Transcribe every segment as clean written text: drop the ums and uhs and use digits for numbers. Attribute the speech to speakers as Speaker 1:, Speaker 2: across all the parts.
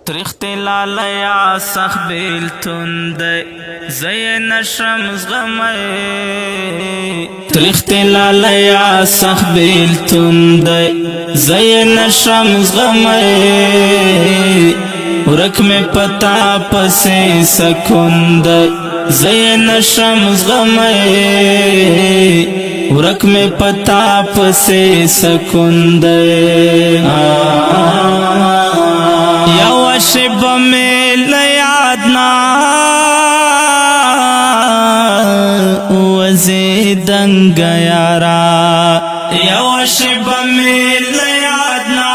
Speaker 1: تریخت لالیا سخ بیلتون دی زین شمس غمی تریخت لالیا سخ بیلتون دی زین شمس غمی ورک میں پتا پسی سکون دی زین شمس غمی ورک میں پتا پسی سکون دی یو شب میں لیادنا وزیدنگ یارا یو شب میں لیادنا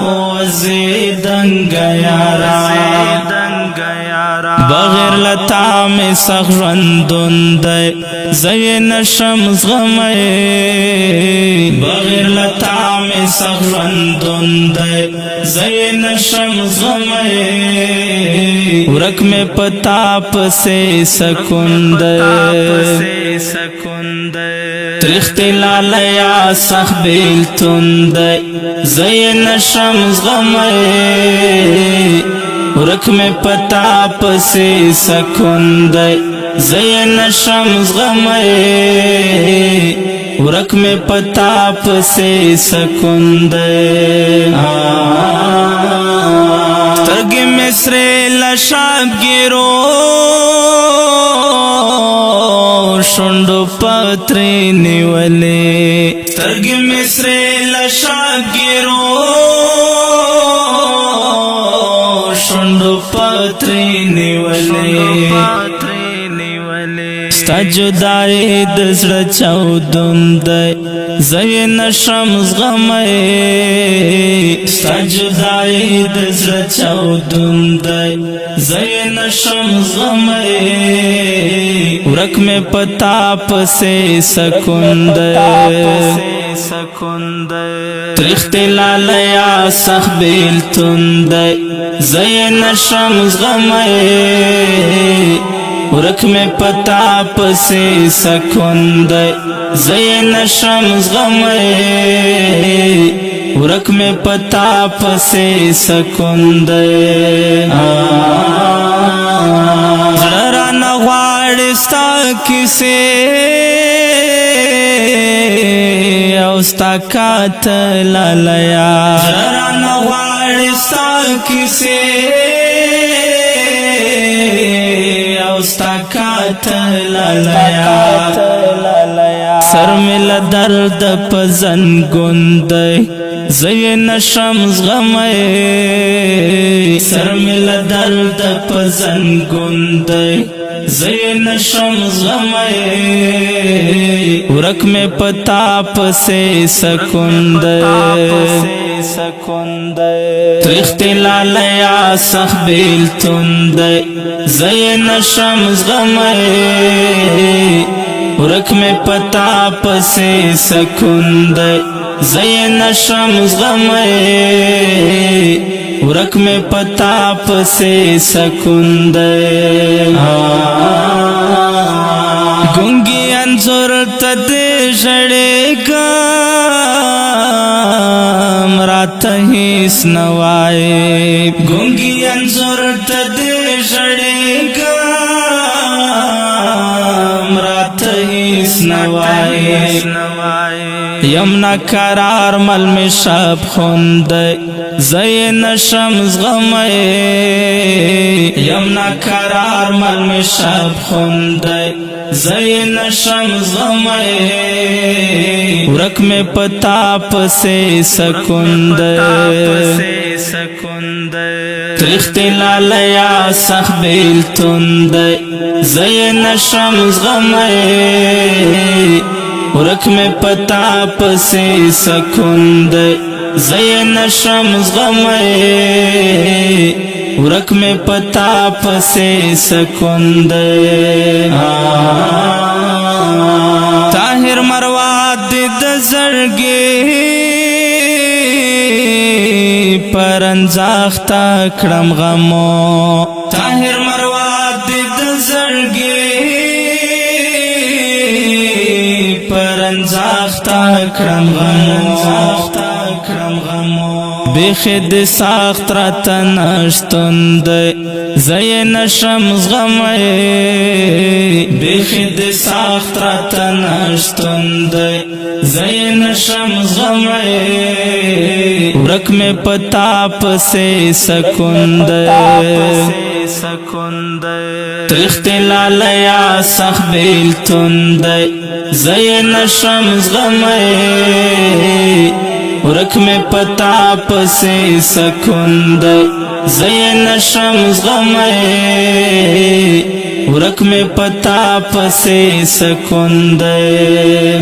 Speaker 1: وزیدنگ یارا بغیر لتا میں سخرندن دے زین شمس غمی بغیر لتا میں سخرندن دے زین شمس غمی ورک میں پتاپ سے سکن دے تریخت لالیا سخ بیلتن دے زین شمس غمی ورک میں پتاپ سے سکن دے زین شمس غمی ورک میں پتاپ سے سکن دے ترگ مصر لشاب گیرو شنڈو پتری نیولے ترگ مصر لشاب گیرو شنڈو پتری نیولے ستا جدائی دزر چودن دے زین شمس غمی ستا جدائی دزر چودن دے زین شمس غمی ورک میں پتاپ سے سکن دے تریخت لالیا سخ بیلتن دے زین شمس غمی ورک میں پتاپ سے سکن دے زین شمس غمی ورک میں پتاپ سے سکن دے زرا نغوارستا کسے اوستا کات لالیا زرا نغوارستا کسے اوستا کات لالیا سر مل درد پزن گندے زین شمس غمی سر مل درد پزن گندے زین شمس غمی ورک میں پتاپ سے سکن دے تریخت لالیا سخ بیلتن دے زین شمس غمی ورک میں پتاپ سے سکن دے زین شمس غمی ورک میں پتاپ سے سکن دے گنگی انظر تد جڑے گا رات ہیس نوائے گنگی انظر تد جڑے گا رات ہیس نوائے یمنا قرار مل میں شب خوند زین شمس غمی یمنا قرار مل میں شب خوند زین شمس غمی ورک میں پتاپ سے سکن دے تریخت لالیا سخ بیلتن دے زین شمس غمی ورک میں پتاپ سے سکن دے زین شمس غمی ورک میں پتاپ سے سکن دے طاہر مرواد دزرگی پرنزاختا کرم غمو طاہر مرواد دزرگی پرنزاختا کرم غمو بیخد ساخت رات نشتن دی زی نشم زغمی بیخد ساخت رات نشتن دی زی نشم زغمی ورک میں پتا پسے سکون دی ترخت لالیا سخ بیلتون دی زی نشم زغمی ورک میں پتا پسے سکون دی زی نشم زغمی ورک میں پتا پسے سکون دی